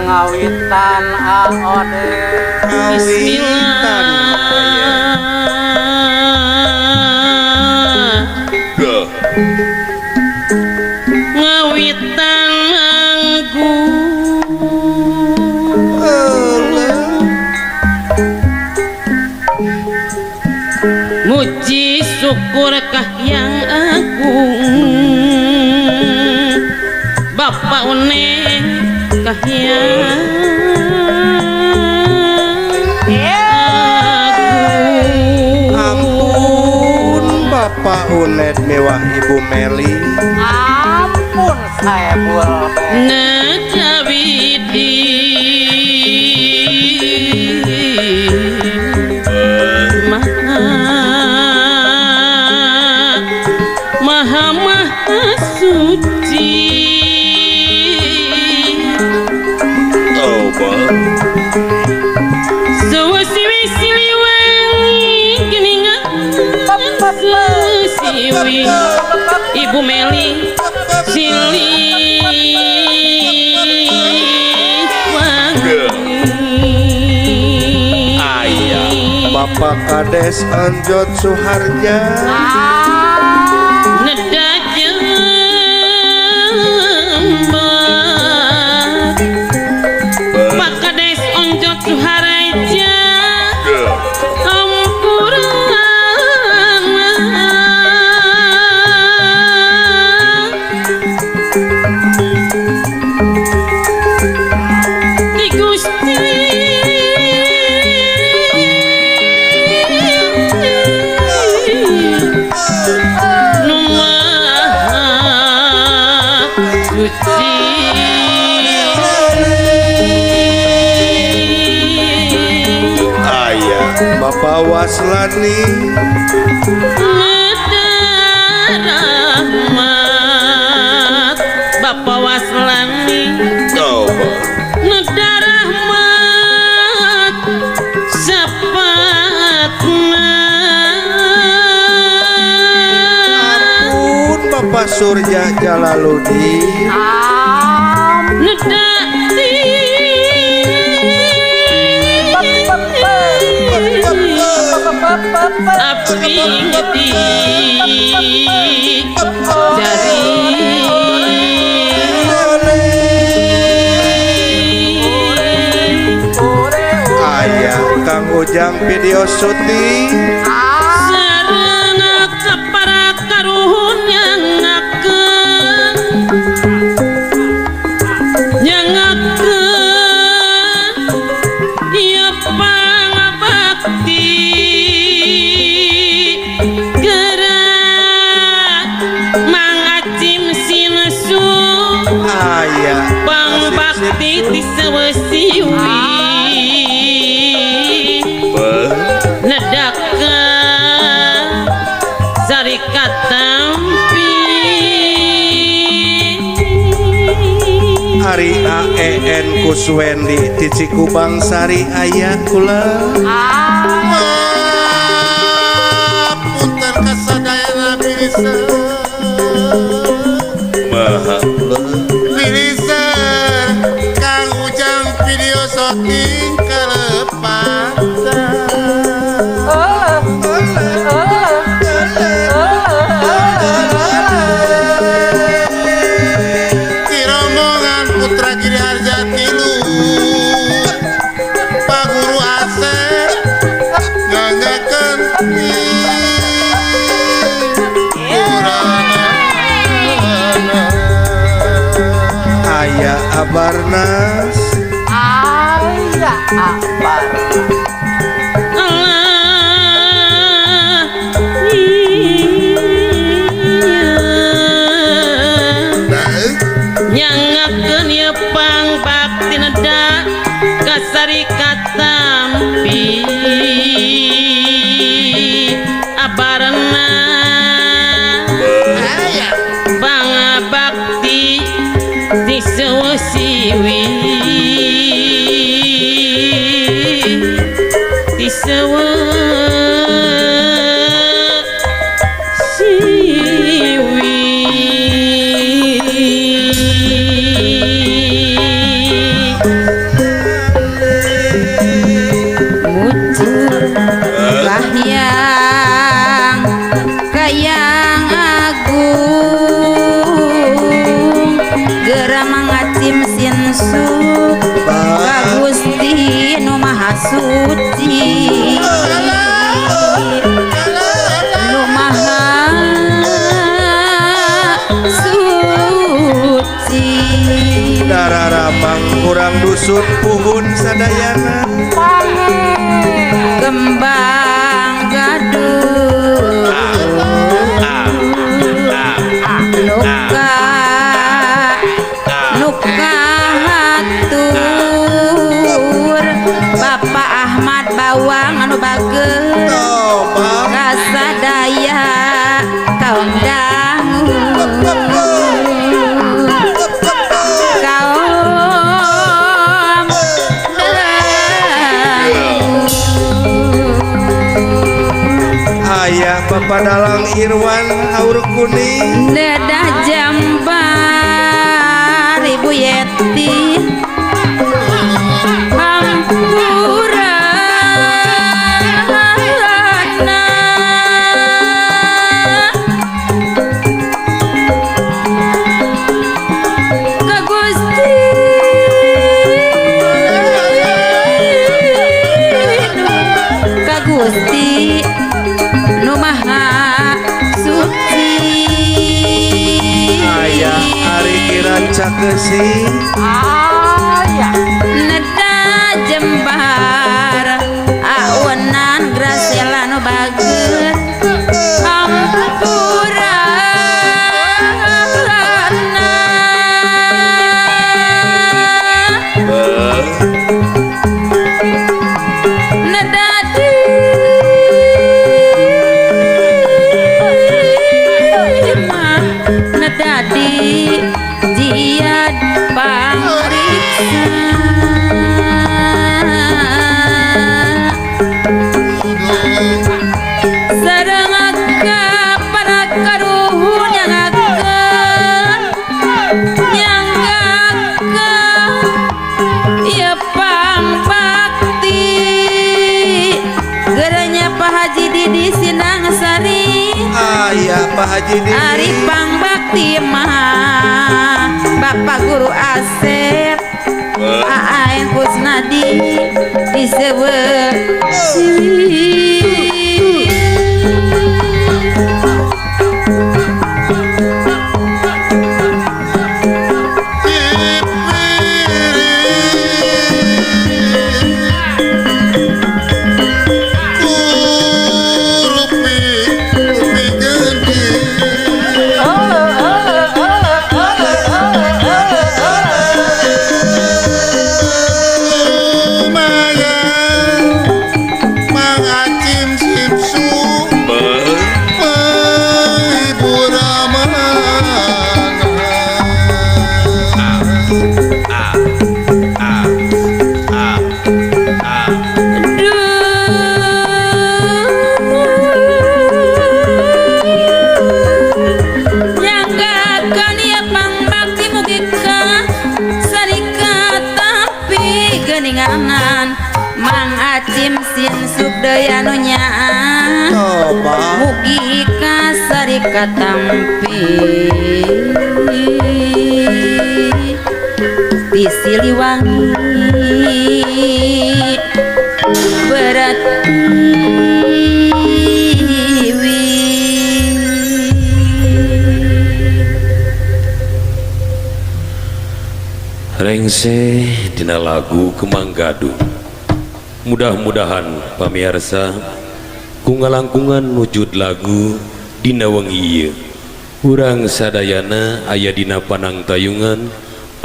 Ngawitan aode Bismillah ngawitan manggu muji syukur yang agung Bapak une kahiyang ampun Bapak Unet mewah Ibu Meli ampun saya bul najawidi maha suci Ibu Meli Sili ayah Bapak Kades Anjot Suharja nedak jembat Pak Kades Anjot Suharja Bapak Waslani rahmat Bapak Waslani Neda rahmat sapatna ampun Bapak Surya Jalaluddin Neda api ngeti jari ayah Kang Ujang video syuting sarana kapara karuhun nyangakeun ieu pangabakti pangbakti disewesiwi nedakan sarikat tampi Ari AEN Kuswendi di Cikubang Sari ayah kula punten kasadayana bisa maha Kang Ujang video shooting kelepatan di rombongan Putra Giri Harja Tilu Pak Guru Asep nganyakan ayah Abarnas Akbar Allah iya nyangakeun ieu pangbakti neda kasari katampi abarna pangabakti di sewasiwi di Mucur kahyang kayang agung geramang acim sinsu ka Gusti nu Maha Suci nu Maha Suci dararapang kurang dusun puhun sadayana kembang gaduh nuka hatur Bapak Ahmad Bawang anu bageus kasadaya kaum dangu kaum ayah Bapak Dalang Irwan Aur Kuning Dedah Jambar Ibu Yeti Hampurana Ka Gusti Ka Gusti nu Maha Suci ayah Ari Kiraca Kesih ayah Neda Jembar awenan Graciela nu bageus hampurana Neda Nedadi jiad pangriksa sareng para karuhun nyanggakeun ieu pangbakti gerenya Pak Haji Didi Sindang Sari ayah Pak Haji Didi Ari pangbakti mah Bapak Guru Asep Aen Kusnadi disebut Mang Acim Sin Subdaya nu nyaan mugi ka sari katampi di Siliwangi Beratiwi Rengse dina lagu Kemang Gaduh Mudah-mudahan pamirsa kungalangkungan wujud lagu dina wengi ieu urang sadayana aya dina panangtayungan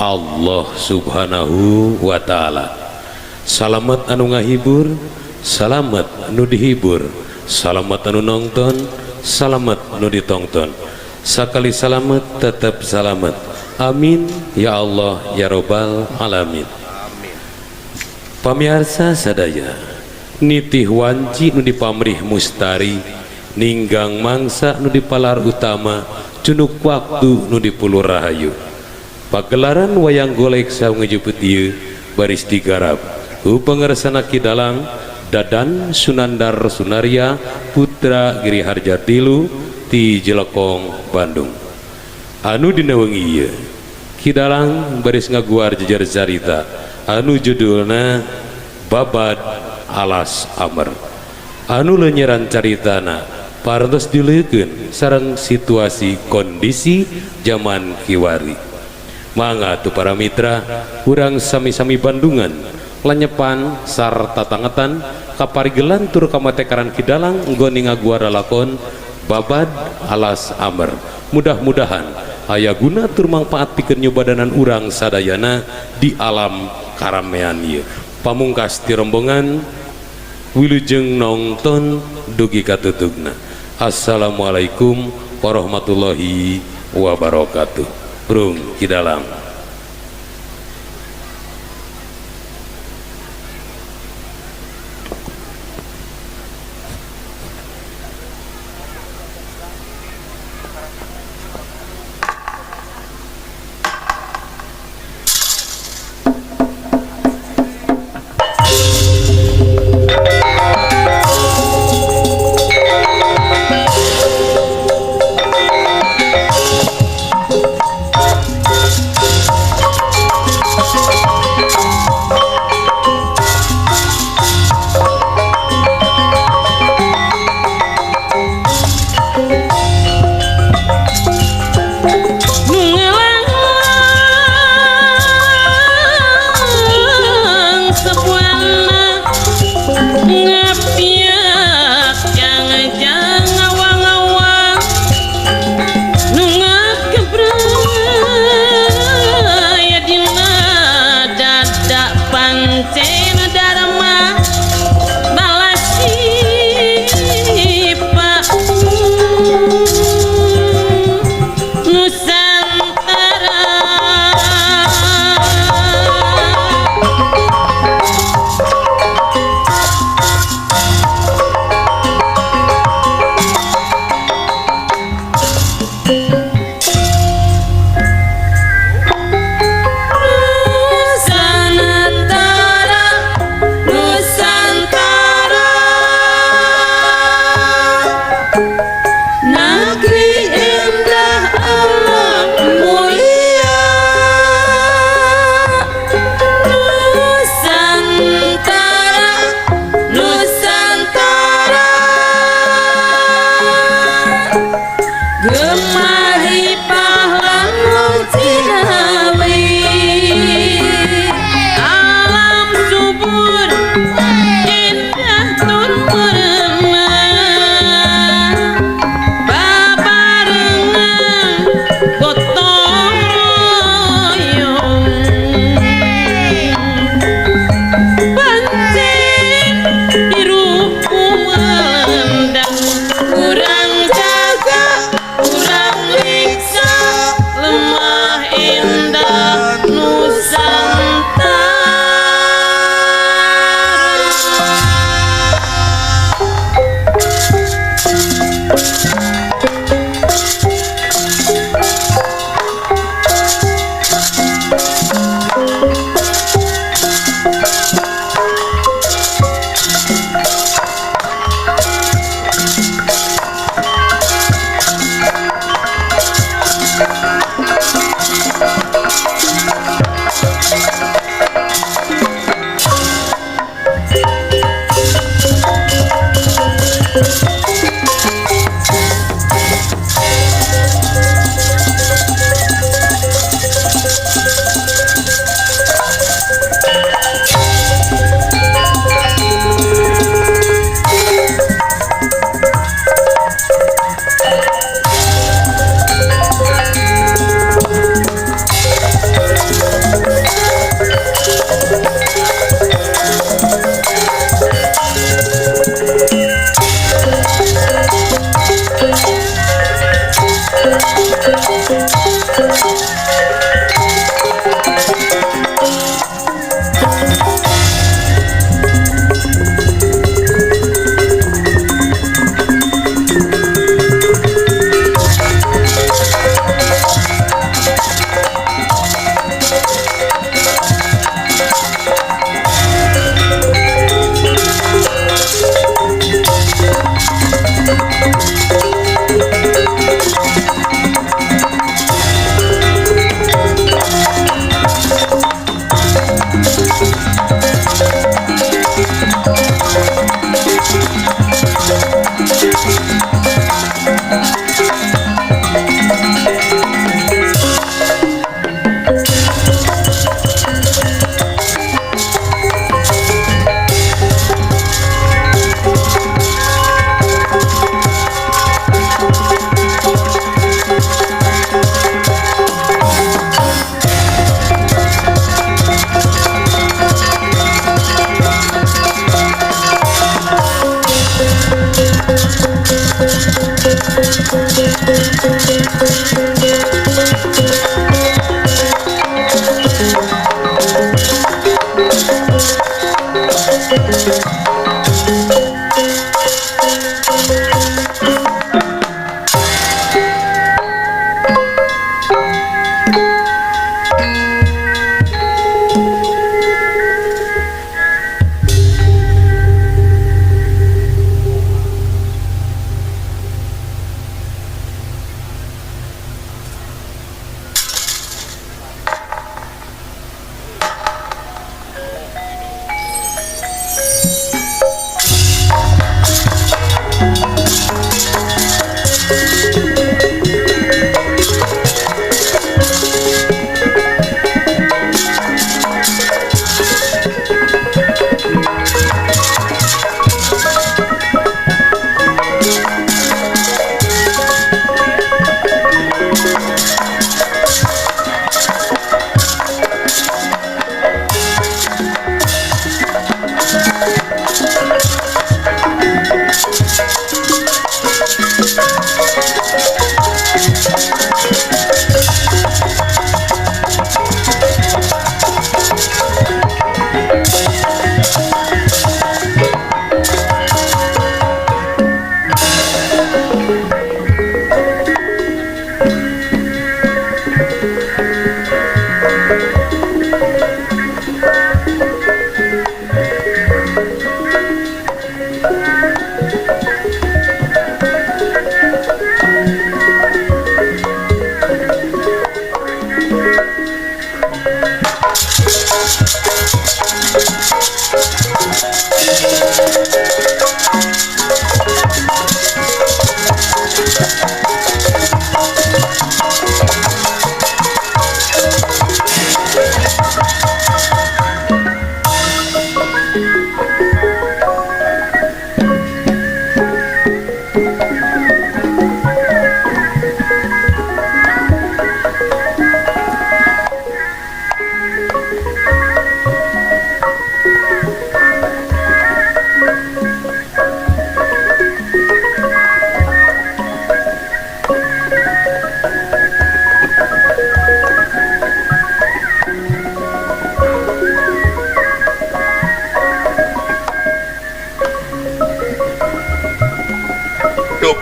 Allah Subhanahu wa ta'ala. Salamet anu ngahibur, salamet anu dihibur, salamet anu nongton, salamet anu ditongton. Sakali salamet tetap salamet. Amin ya Allah ya Rabbal alamin. Pamirsa sadaya, nitih wanci nu dipamrih mustari, ninggang mangsa nu dipalar utama, cunuk waktu nu dipuluh rahayu. Pagelaran wayang golek saungejeupeut ieu baris digarap ku pangersana Kidalang Dadan Sunandar Sunaria putra Giri Harjatilu ti Jelekong Bandung. Anu dina wengi ieu Kidalang baris ngaguar jejer carita anu judulna Babad Alas Amr. Anu lenyeran caritana parantos dileukeun sareng situasi kondisi zaman kiwari. Mangga tu para mitra urang sami-sami Bandungan lanyepan sarta tangetan kaparigelan tur kamatekaran Kidalang nggone ngaguar lakon Babad Alas Amr. Mudah-mudahan aya guna tur mangpaat pikeun nyobadanan urang sadayana di alam karamean ieu. Pamungkas ti rombongan wilujeng nongton dugi katutugna. Assalamualaikum warahmatullahi wabarakatuh. Brung Kidalang.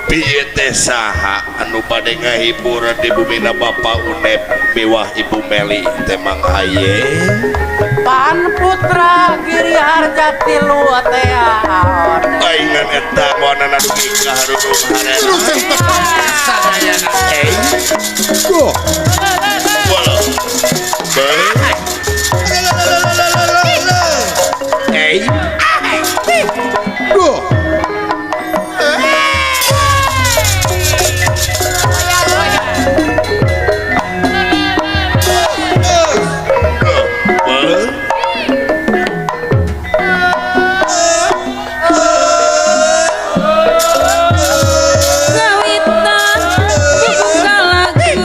piye teh saha anu bade ngahibur di bumina Bapak Unep miwah Ibu Meli teh Mang Aye Pan putra Giri Harjati lu teh Aingan eta moana dugi ka harurung harena sadayana Duh, bola duh. Kawitan buka lagu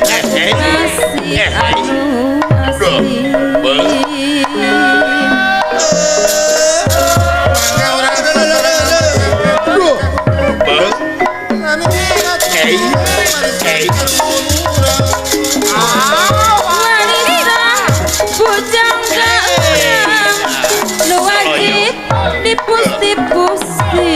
kasih anu asih wanita bujang gayam nu wajib dipusti-pusti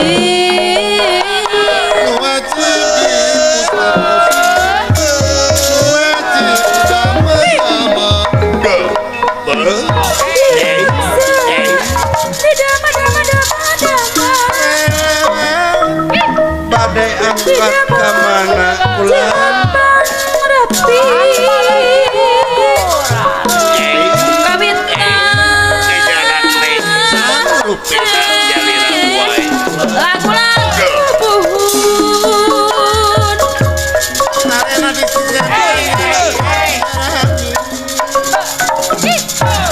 Badai angkat ke mana pulang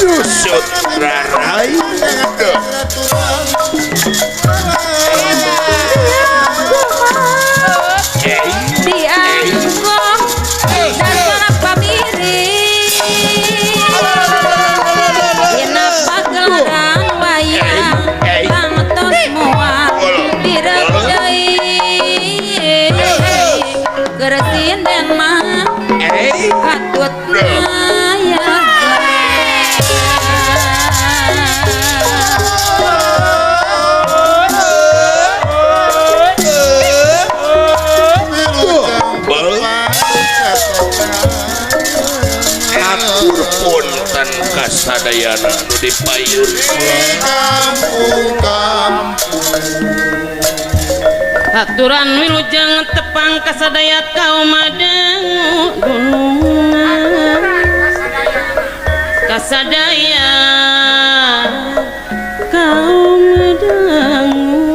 Yusut Rarai Geresin dan mah katut maya atur punten kasadayana nu dipayun aturan wilujeng tepang kasadayat kaum madangu gunungan kasadaya kaum madangu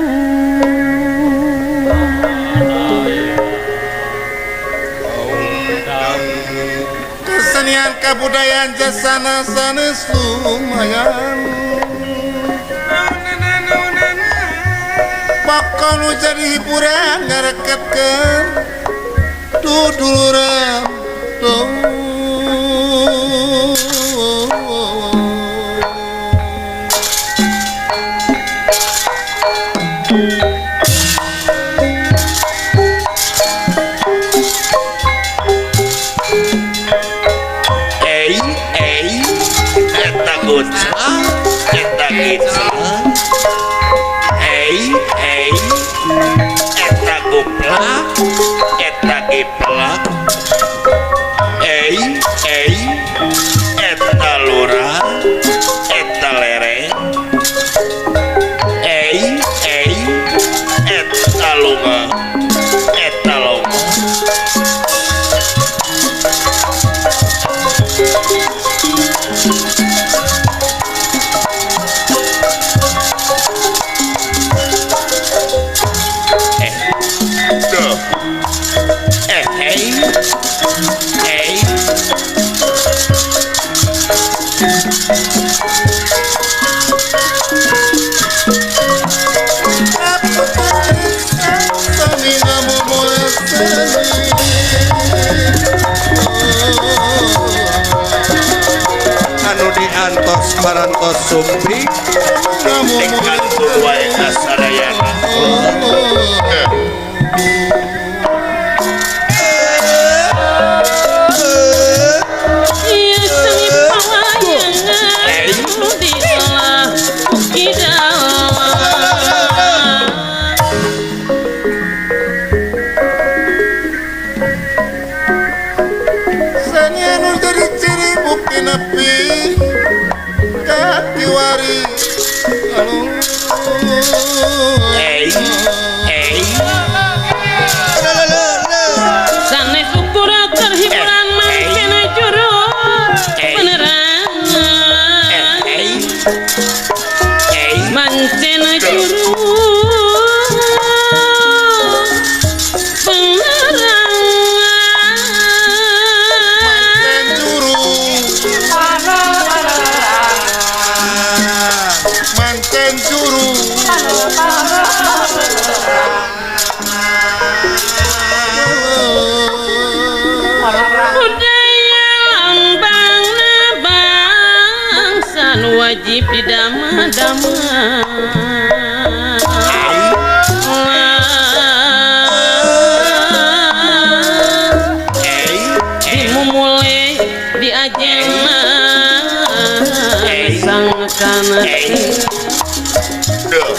kesenian kabudayaan jasana sanes lumayan bakal nu jadi hiburan ngareketkeun duduluran eta gocah eta gicah eta goplak eta giplak eta lurah eta lereng eta lunga eta longa anu diantos parantos sumpi dengan wae kasadayana ieu seni pawayangan nu diolah ugi dalam sandiwari sanes ukur atur hiburan mangken juru penerangan mancen juru manten juru budaya lambang bangsa wajib didama-dama dimumule diajena sang kana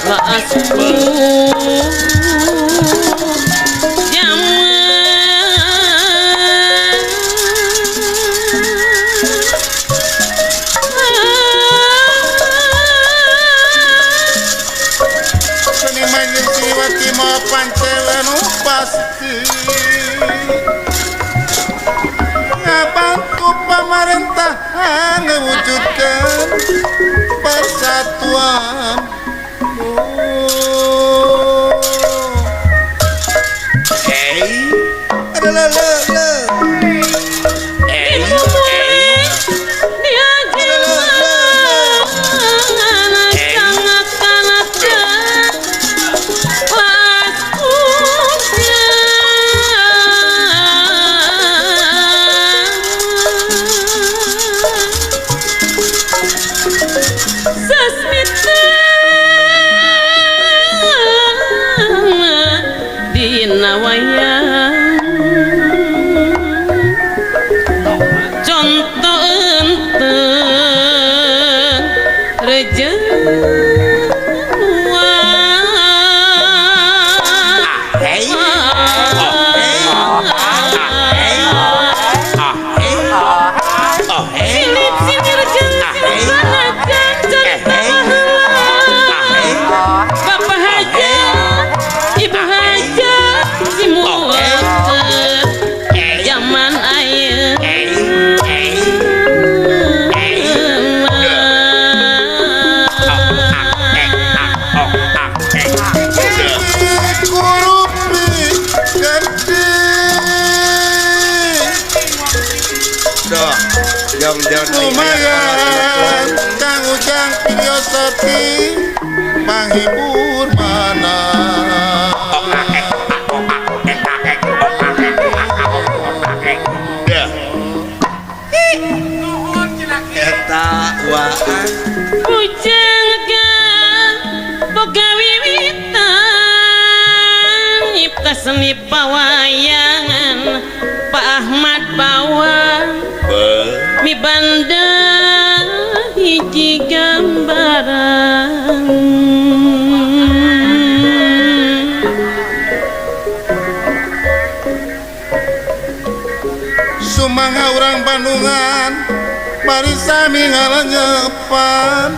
laasku seniman Siwati mapan cewenu pasti ngabantu pemerintahan mewujudkan persatuan contoh enten Bapak Haja Ibu Haja semua zaman ayeuna lumayan kang ujang filosofi menghibur mana eta waan Bujang boga wiwitan nyipta seni pawayangan Pak Ahmad Bawang mi banda hiji gambaran sumangga urang Bandungan mari sami ngalengepan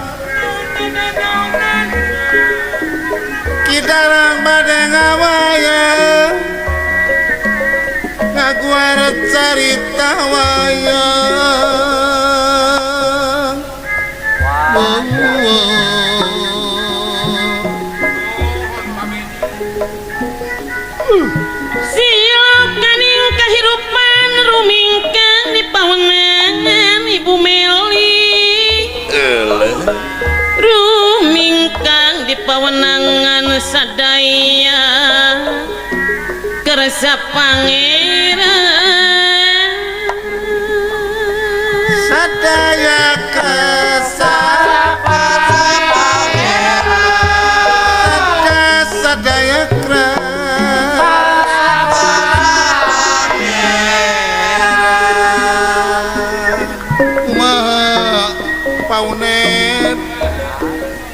kidarang bade ngawayang ngaguaret carita wayang silakan yang kehidupan rumingkan di pawenangan Ibu Meli rumingkang di pawenangan sadaya kerasa pangeran sadaya sadaya paunet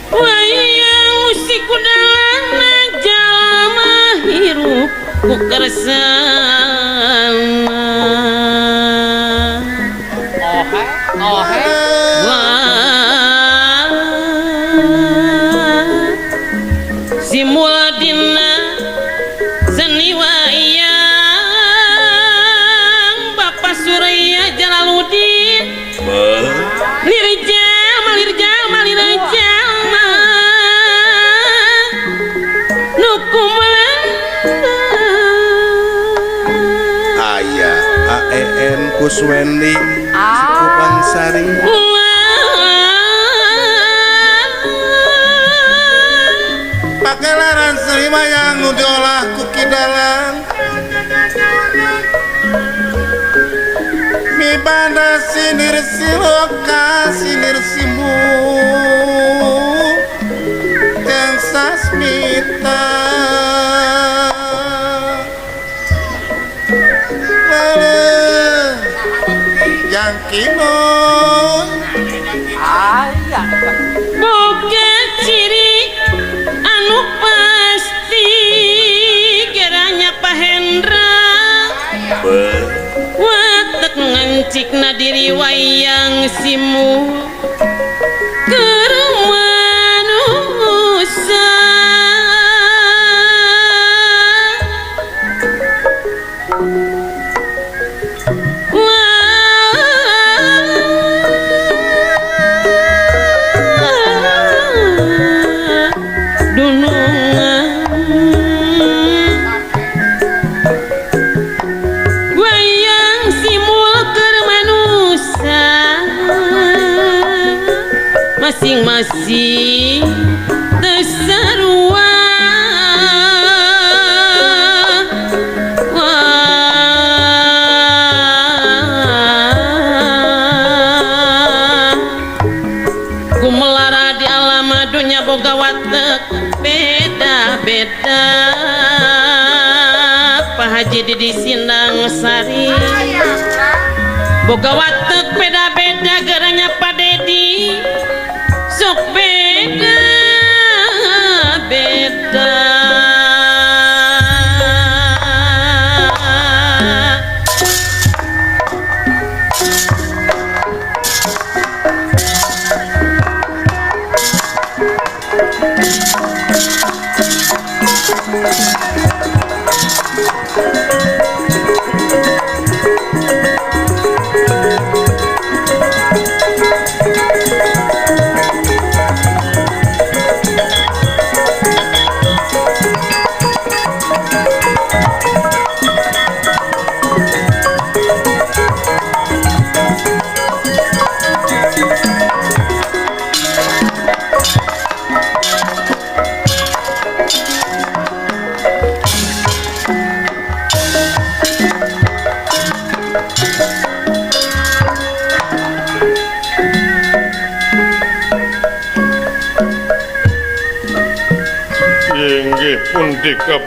wayang musik kudalana jalma hirup ku kersana Kuswendi Cikubang Sari Pakailaran serima yang diolah kukidalan Mibanda sinir siloka sinir simu Yang sasmita Yang kino ayah boga ciri anu pasti geranya Pak Hendra watak ngancik na diri wayang simu keur manusa masing-masing tersarua kumelara di alam dunya boga watek beda-beda Pak Haji di Sindang Sari boga watek beda-beda geranya Pak Dedi sok beda beda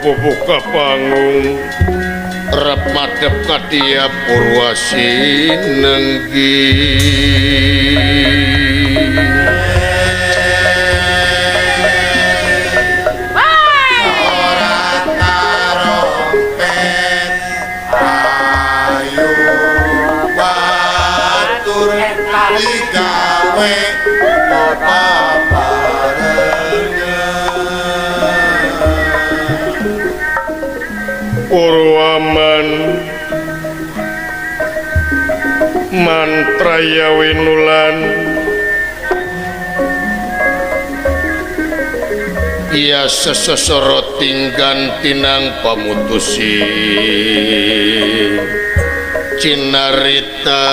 Buka panggung rep madep kadia Purwasi nenggi orang karompet ayo batur digawe Purwaman mantraya winulan ia sesosoro tinggan tinang pamutusi cinarita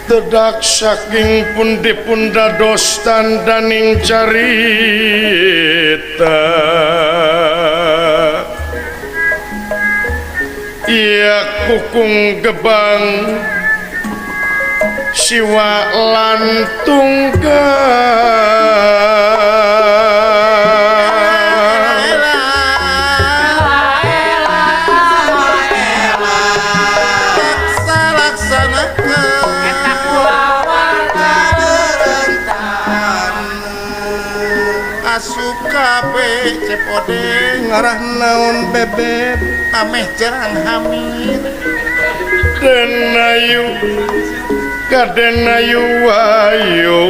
dedak saking pundi punda dos tandaning carita ia kukung gebang siwa lantung cepode ngarah naon bebek ameh jarang hamil Denayu kadenayu ayo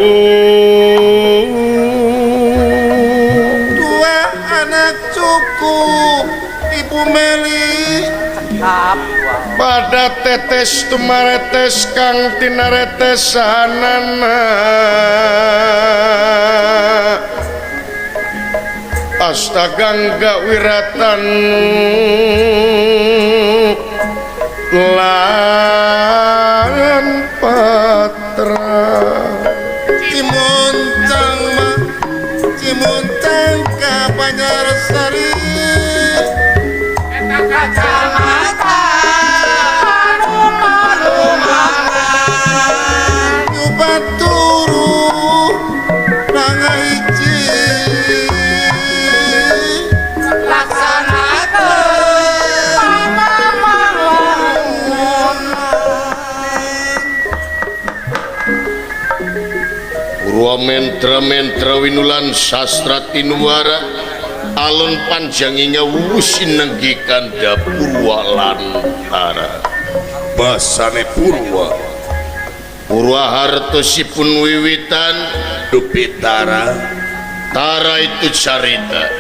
Dua anak cucu Ibu Meli pada tetes tumaretes kang tinaretes sanana astagangga wiratan lan patra Cimuntang mah Cimuntang ka Banjarsari Kacamata Lumangan Nyubat turu Nangahiji Laksanakeun Purwa mentra winulan sastra tinuara alon panjanginya wusin nenggikan Purwa lantara basane Purwa Purwa hartosipun wiwitan Dupitara tara itu carita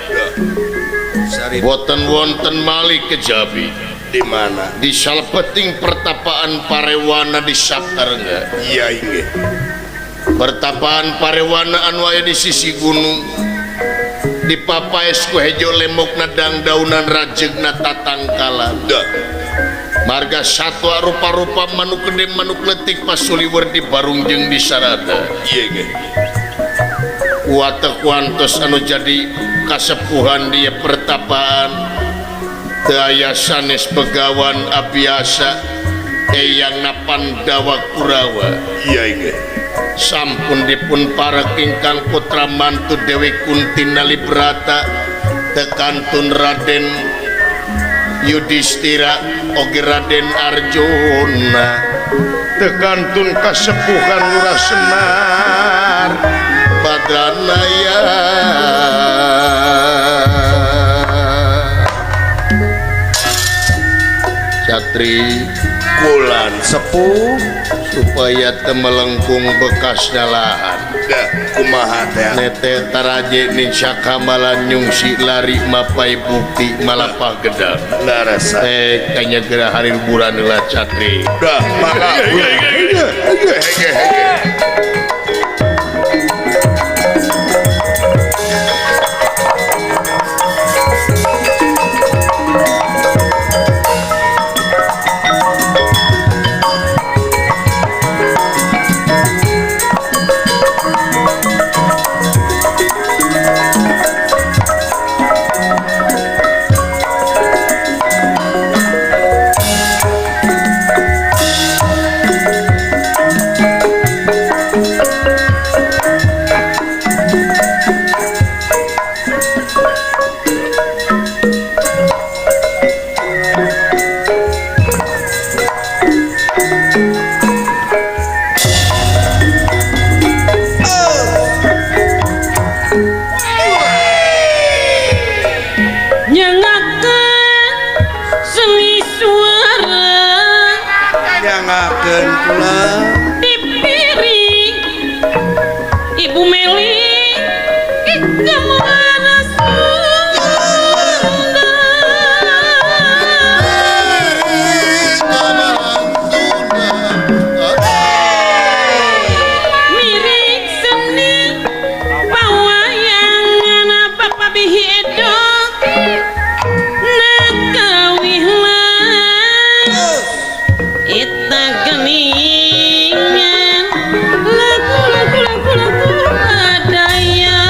Sari boten wonten malih kejabi di mana di salpeting pertapaan Parewana di Saptarengga iya inggih pertapaan Parewana anu aya di sisi gunung di papaes ku hejo lemokna dang daunan rajegna tatangkalan dah marga satwa rupa-rupa manuk gede manuk letik pasuliwer di barungjeng di sarada iya inggih watek wantos anu jadi kasepuhan dia pertapaan daya sanes begawan abiasa eyang napan dawa kurawa iya inggih sampun dipun para kingkang putra mantu Dewi Kunti Nalibrata tekantun Raden Yudhistira oge Raden Arjuna tekantun kasepuhan Lurah Semar Badranaya Satri Bulan sepuh supaya temelengkung bekas lahan dah kumaha teh nete taraje nisya kamalan nyungsi lari mapai bukti malapah gedang larasa kayaknya gerah hari liburan lah Satri dah maka nyangakeun pula di piring Ibu Meli kemana miring seni pawayangan Bapak Bihi Edok nakawihlah ita geningan lagu badaya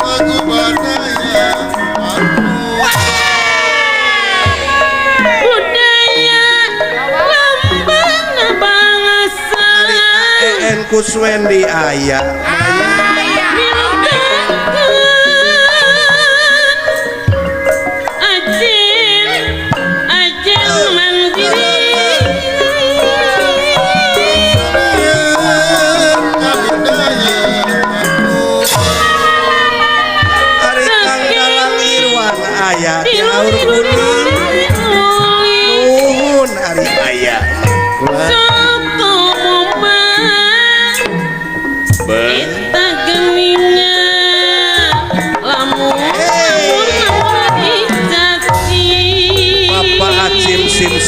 lagu badaya budaya lambang bangsa En Kuswendi aya ajen mandiri Ari Kang Dalang Irwan aya di aur kuning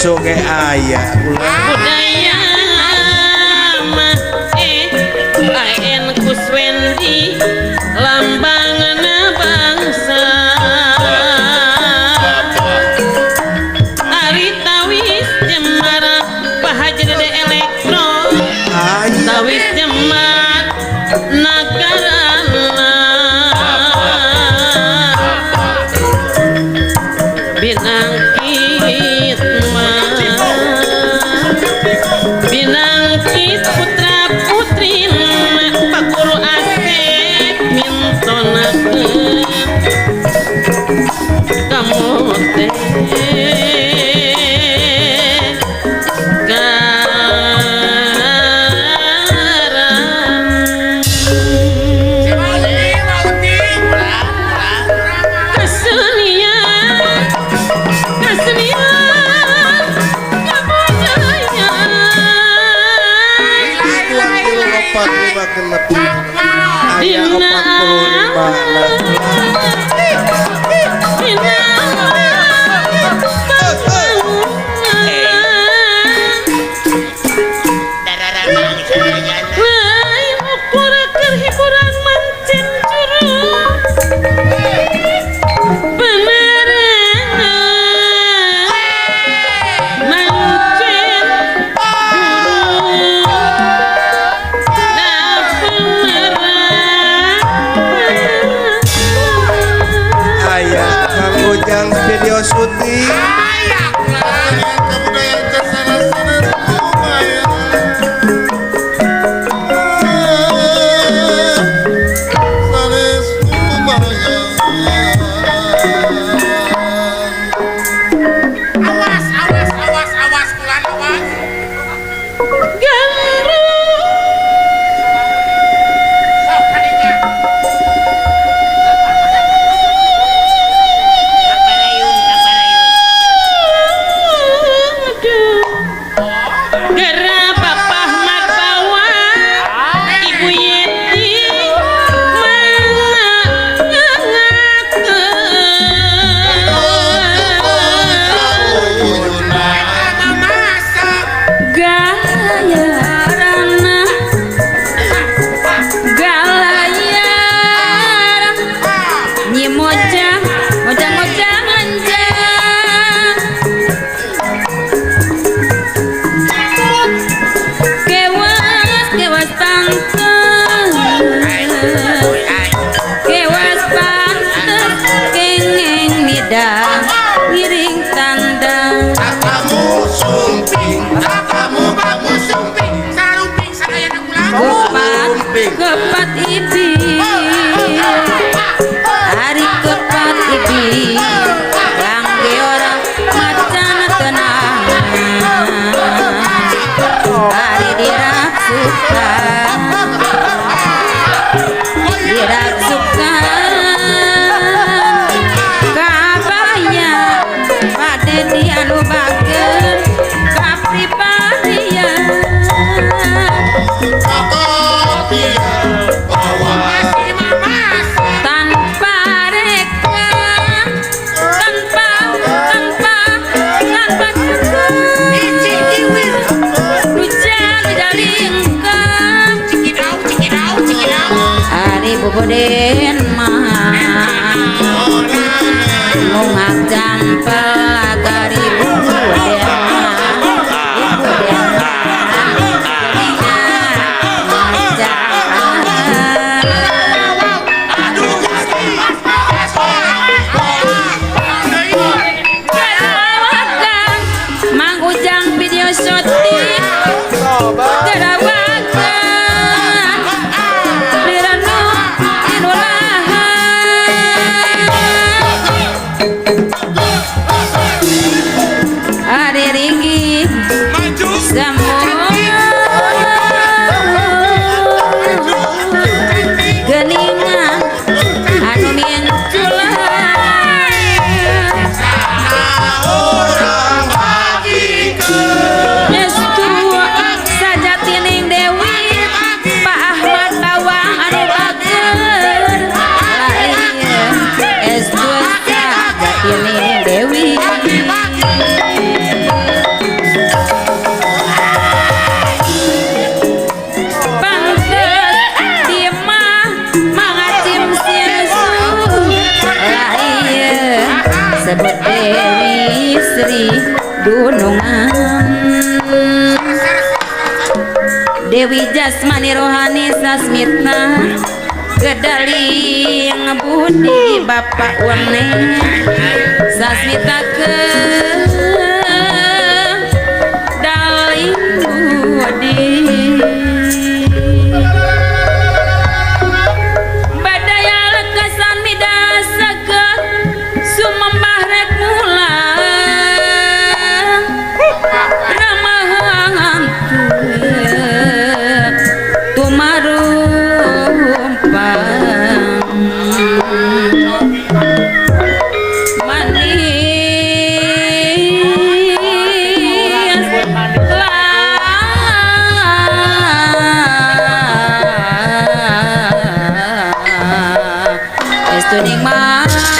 besok ge aya ulah budaya mah lain Kuswendi lambangna bangsa ari tawis jemara pahajar de elektro tawis jemar nagarana binangkit binangkit putra putri pakuru asep mintonakeun kamu teh aya 40 aya kanggo jang video syuting kebudayaan tersana sana lumayan sanes lumayan awas kulan awas sok kadinya Gara Bapak Ahmad bawa Ibu Yeti Galayarana Galayarana Nyi mojang mojang lanjang Kewas pantes Kewas pantes Kengeng midang Miring tandang kamu sumping sarumping sadayana kulan Kepat ibi Hari kepat ibi Yang geora macan tenang Hari diraksukan Kabaya Pade dianu bagen Kapri parian tanpa reka tanpa hujan jalingkan Dewi Jasmani Rohani Sasmita Gedali ngebudi Bapak Wane Sasmita ke Dali budi Badaya lekasan midasa ke Sumembah rek mulang Ramahan tumarumpang manis tuning mata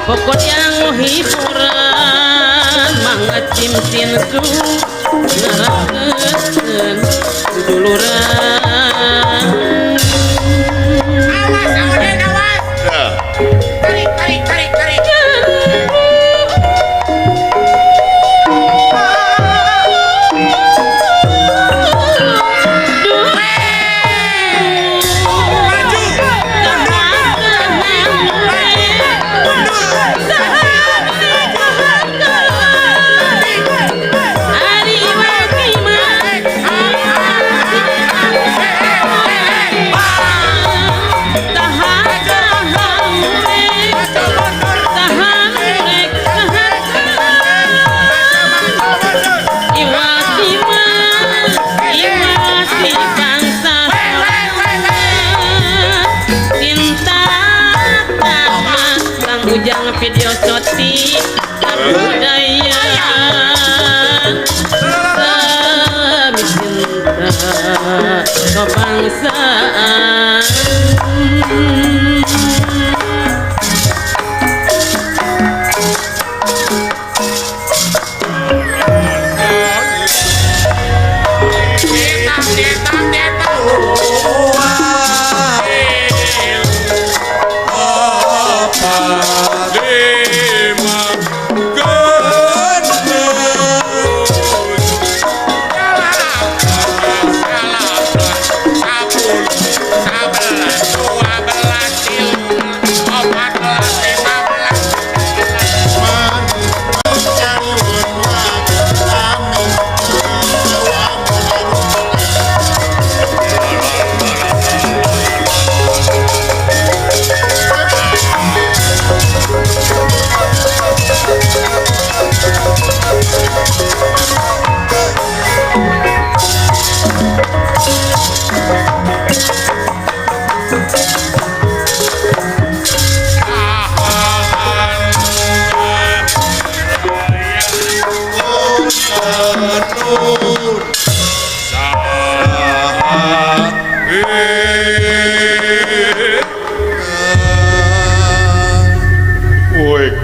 pokok yang hiburan mangacim sinsu ngarakeun duluran Awas, Auden, awas. Tarik, tarik, tarik, tarik. Ujang video shoti kebudayaan Sami cinta kebangsaan Detang, detang, detang.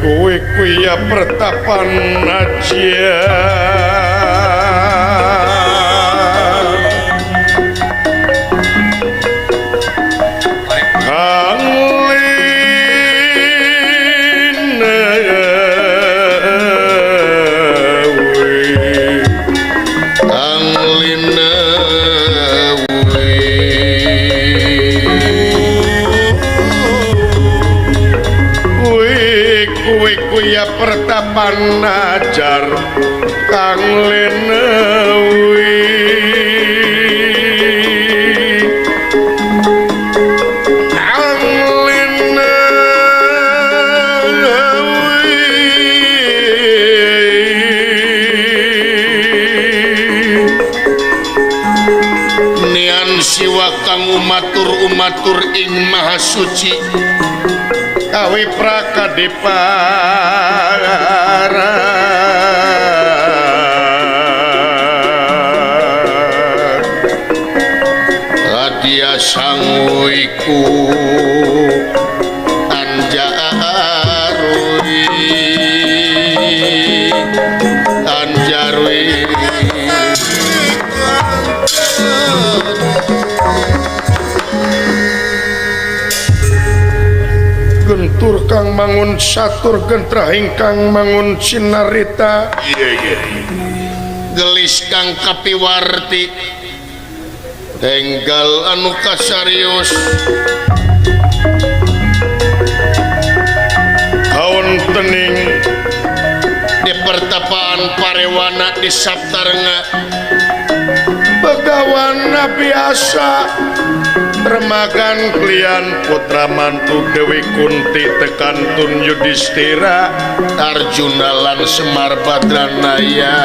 Kowe kuya pertapan aja kuya pertapan ajar kang lenewi kang lenewi nian siwa kang umat umatur ing maha suci kawi prakadipara radia sanguiku anjarui gentur kang mangun satur gentrah ingkang mangun sinarita gelis kang kapiwarti tenggal anu kasarius kaun tening di pertapaan parewana di Saptarenga begawan biasa remagan klian putra mantu Dewi Kunti tekantun Yudhistira Arjuna lan Semar Badranaya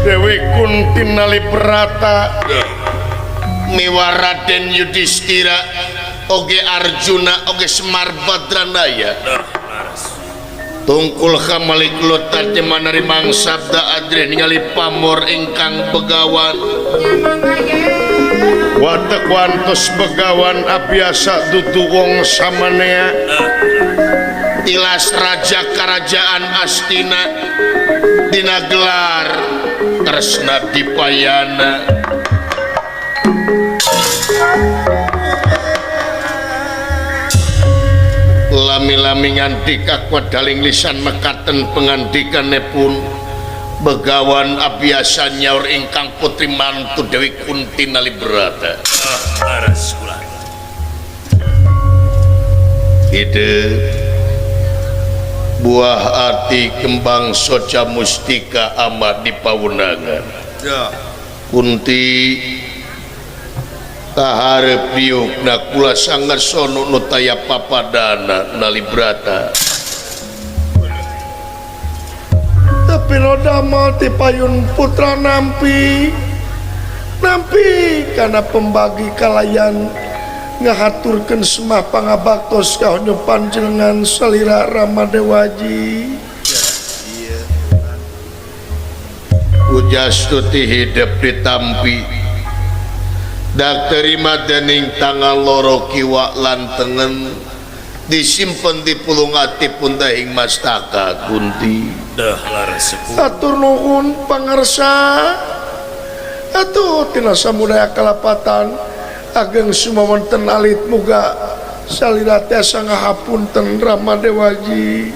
Dewi Kunti Nalibrata miwa Raden Yudhistira oge Arjuna oge Semar Badranaya tungkul kamalik lutar jemanari mangsabda adre ningali pamor ingkang begawan watek wantos begawan abiasa dudu wong samanea tilas raja kerajaan Astina dina gelar tresna dipayana lami-lami nganti kakuat daling lisan mekaten pengandikannya pun begawan abiasa nyaur ingkang putri mantu Dewi Kunti Nalibrata ide buah hati kembang soca mustika amat di pawunangan Kunti kaharep diukna kula sangarsono nutaya papadana Nalibrata tapi nodama ti payun putra nampi karena pembagi kalayan ngahaturkeun semah pangabaktos kaonyo panjenengan salira Ramadewaji ujastuti hidup ditampi dak terima dening tangan loro kiwa lan tengen disimpen di pulung ati pundahing mastaka Kunti atur nuhun pangarsa atuh tina samudaya kalapatan ageng sumawonten alit muga salira tiasa ngahapunten Ramadewaji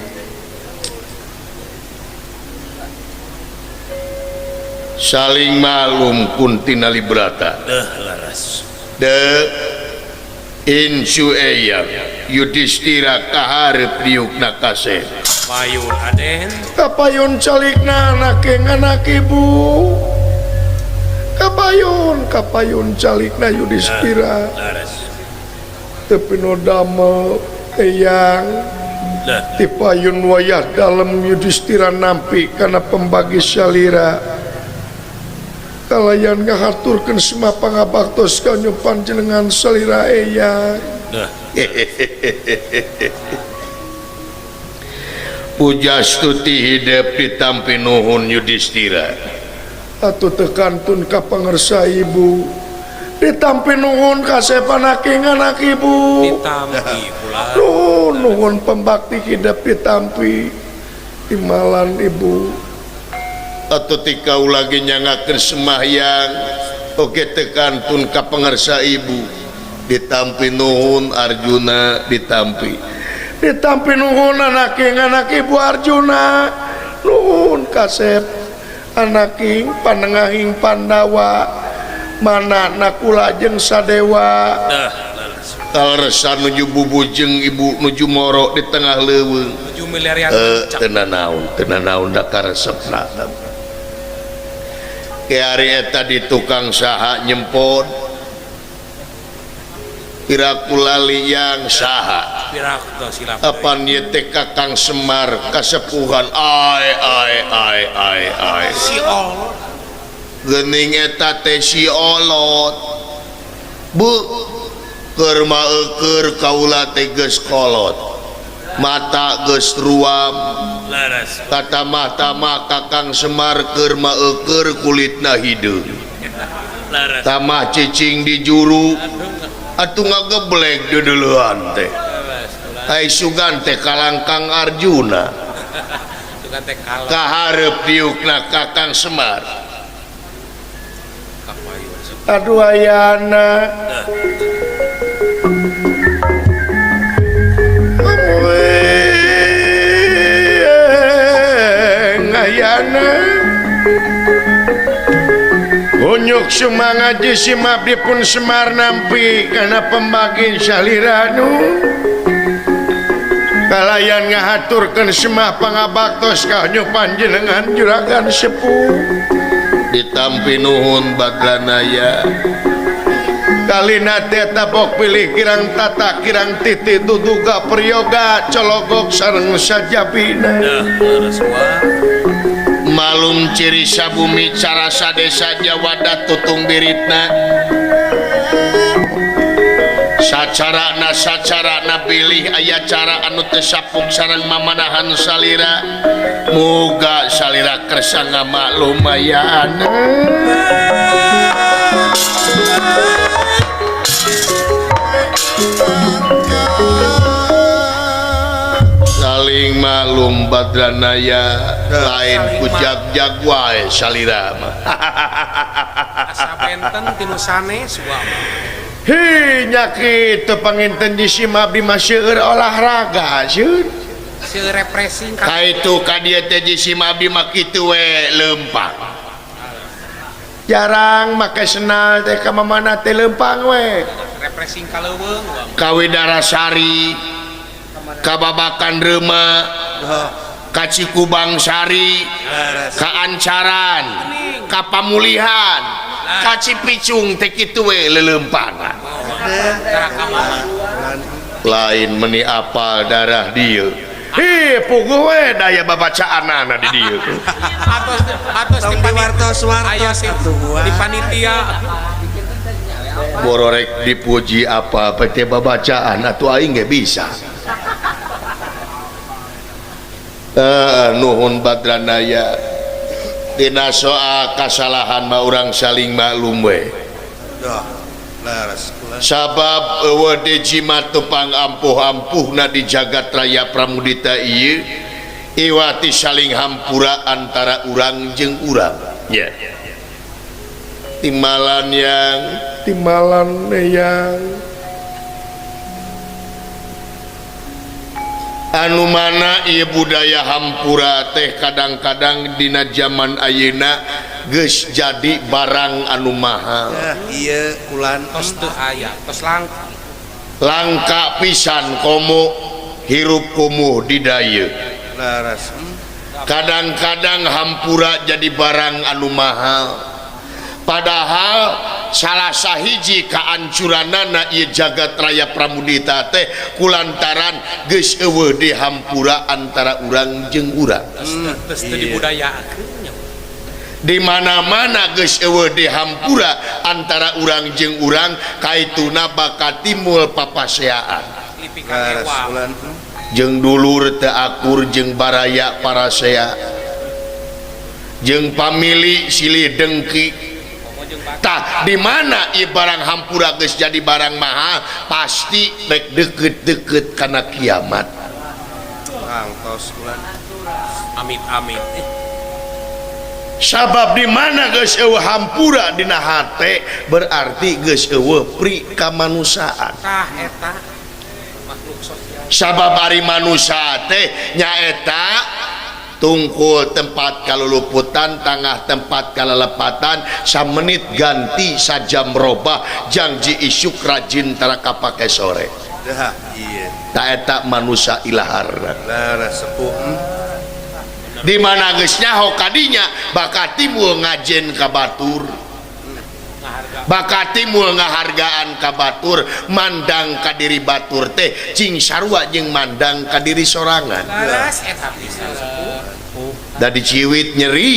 saling malum Kunti Nalibrata de insu eyang Yudhistira kaharep diukna kasih payun aden kapayun calikna anak ibu kapayun calikna Yudhistira tapi no damel eyang tipayun wayah dalam Yudhistira nampi karena pembagi salira kalayan ngahaturkeun semua pangabaktos kanyo panjenengan salira eyang pujastuti hidup ditampi nuhun Yudhistira atuh tekantun ka pangersa ibu ditampi nuhun kasepan anak ibu ditampi pula nuhun pembakti hidup ditampi imalan ibu atau tika ulagi nyangakeun semahyang oke tekantun ka pangersa ibu ditampi nuhun Arjuna ditampi nuhun anak ibu Arjuna nuhun kasep anaking panengahing Pandawa mana nakula jeung Sadewa kalresa nuju bubujeng ibu nuju moro di tengah leuweung nuju milarian tenan naon da karesepna ke ari eta di tukang saha nyempot Irakulali yang saha Pirakto silap. apa ieu teh Kakang Semar kasepuhan ai Si Allah. geuning eta teh si olot bu keur maeukeur kaula teh geus kolot mata geus ruam Laras. kata mata Kakang Semar keur maeukeur kulitna hideung Laras. tamah cicing di juru atuh ngageblek deuleuhan teh ai sugan teh kalangkang Arjuna Itu kan teh kalah. kaharep diukna Kakang Semar Kapayu. aduh ayana ayana unyuk semangat si mabdi pun Semar nampi karena pembagin saliranu kalayan ngahaturkan semah pangabaktos kaunyuk panjenengan juragan sepuh ditampi nuhun Bagranaya kalina teh tabok pilih kirang tata kirang titi duduga peryoga cologok sareng sajabina Laras wah. malum ciri sabumi cara sadesa Jawa tutung biritna sacara pilih aya cara anu teu sapung sareng mamanahan salira muga salira kersa ngamaklum ayaan saling maklum Badranaya lain ku jag-jag wae salira mah Asa benten tinu sanes wah. hi nyakit teu panginten di si mabdi mah seueur olahraga sieun Si repressing kan. kaitu ka dieu teh di si mabdi mah kitu we leumpang jarang make senal teh ka mamana teh leumpang we Repressing kaleuweung wah. ka Widarasari ka Babakan Reuma ka Cikubang Sari ka Ancaran ka Pamulihan ka Cipicung teh kitu we lelempangan Cara kamama. lain meni apal darah dieu hi puguh we daya babacaanana di dieu Atos di panitia. Aya sih di panitia. bororek dipuji apa teh babacaan atuh aing ge bisa nuhun Badranaya dina soal kasalahan mah urang saling maklum we sabab eueuh di jimat tepang ampuh-ampuhna di jagat raya Pramudita ieu iwati saling hampura antara urang jeung urang ya timalan yang anu mana ieu budaya hampura teh kadang-kadang dina zaman ayeuna geus jadi barang anu mahal iya kulan Tos teu aya, tos langka pisan komo hirup kumuh di daya laras kadang-kadang hampura jadi barang anu mahal padahal salah sahiji kaancuranana ieu jagat raya Pramudita teh kulantaran geus eueuh di hampura antara urang jeung urang Tos teu dibudayaakeun. di mana-mana geus eueuh di hampura antara urang jeung urang kaituna bakal timbul papaseaan Lipikan laras ewa. kulan jeung dulur teu akur jeung baraya parasea jeung pamili silih dengki tah di mana ieu barang hampura geus jadi barang mahal pasti bek deket-deket kana kiamat angtos kulan Amit-amit. sabab di mana geus eueuh hampura dina hate berarti geus eueuh pri kamanusaan Tah eta makhluk sosial. sabab ari manusia teh nyaeta tungkul tempat kaluluputan tengah tempat kalelepatan samenit ganti sajam robah janji isuk rajin tara kapake sore dah iya ta eta manusia ilaharna laras sepuh di mana geus nyaho kadinya bakal timbul ngajen ka batur bakal timbul ngahargaan ka batur mandang ka diri batur teh cing sarua jeung mandang ka diri sorangan laras eta pisan da diciwit nyeri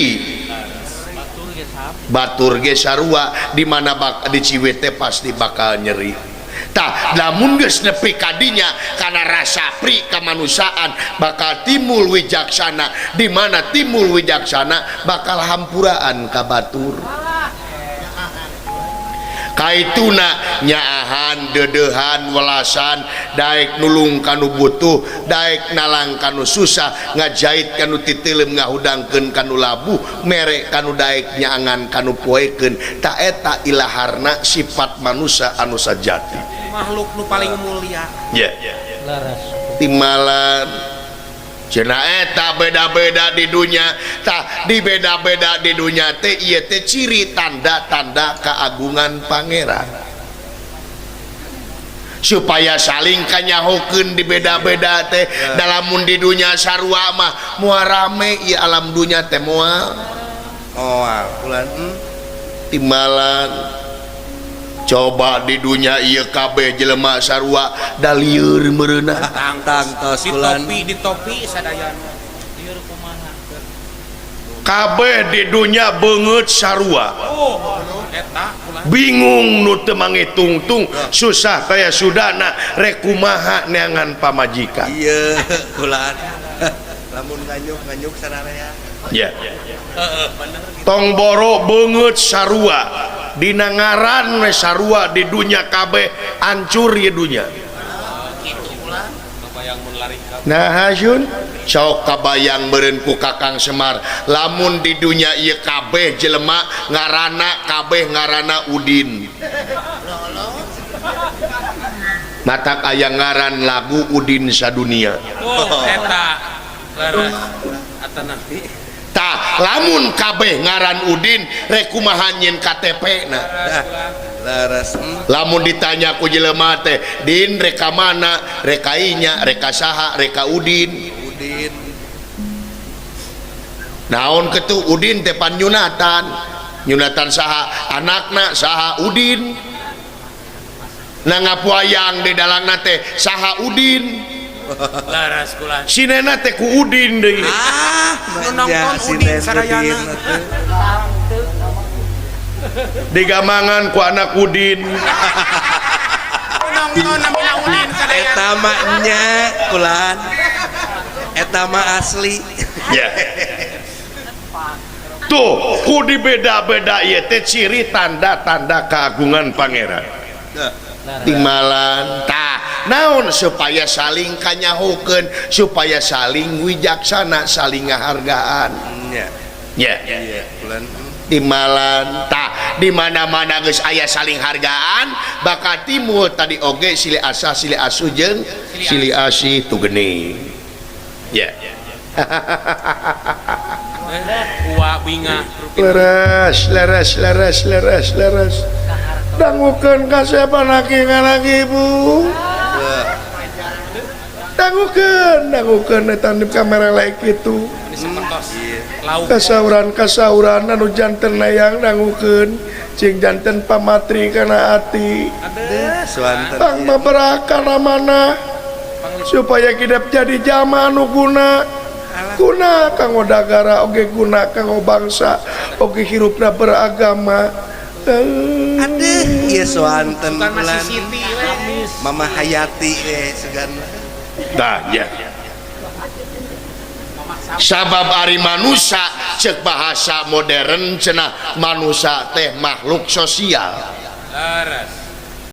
batur ge sarua di mana diciwit teh pasti bakal nyeri tah lamun geus nepi kadinya kana rasa pri kamanusiaan bakal timbul wijaksana di mana timbul wijaksana bakal hampuraan ka batur kaituna nyaahan dedehan welasan daek nulung kanu butuh daek nalang kanu susah ngajait kanu titeuleum ngahudangkeun kanu labuh mere kanu daek nyaangan kanu poekeun ta eta ilaharna sifat manusia anu sajati makhluk nu paling mulia timalan cenah eta beda-beda di dunia tah di beda-beda di dunia teh ieu teh ciri tanda-tanda keagungan pangeran supaya saling kanyahokeun di beda-beda teh dalamun di dunia sarua mah moal rame ieu alam dunia teh moal ulan timbalan coba di dunia ieu kabeh jelema sarua da lieur meureunna tangtos ulan di topi sadayana lieur kumaha kabeh di dunia beungeut sarua eta ulah bingung nu teu mangitungtung susah kaya sudana rek kumaha neangan pamajikan iya ulan lamun nganyuk sararea ya tong boro beungeut sarua dina ngaran we sarua di dunia kabeh hancur ye dunia nah hasun sok kabayang meureun ku Kakang Semar lamun di dunia ieu kabeh jelema ngaranna kabeh ngaranna Udin matak aya ngaran lagu Udin sadunia eta laras atana tah lamun kabeh ngaran Udin rek kumaha nyeun KTP na laras lamun ditanya ku jelema teh din reka mana reka inya reka saha reka Udin naon kitu Udin teh pan nyunatan saha anakna saha Udin nangapuayang di dalangna teh saha Udin laras kula sinena teh ku Udin deui nu nongton Udin sadayana digamangan ku anak Udin nongton namina Udin sadayana eta mah nya kulan eta mah asli ya tuh ku dibeda-beda ieu teh ciri tanda-tanda keagungan pangeran timalan tah naon supaya saling kanyahokeun supaya saling wijaksana saling ngahargaan ya ulan timalan tah di mana-mana geus aya saling hargaan bakal timbul tadi oge silih asa silih asu jeung silih asih tu geuning ya uwa binga leres dangukeun kasepan laki bu dangukeun eta di kamera laik kitu kasauran anu janten layang dangukeun cing janten pamatri kana ati bang maberaka namana supaya kidap jadi jama anu guna kanggo dagara oge guna kanggo bangsa oge hirupna beragama iya soanten bulan Mama Hayati segan dah ya sabab ari manusia cek bahasa modern cenah manusia teh makhluk sosial laras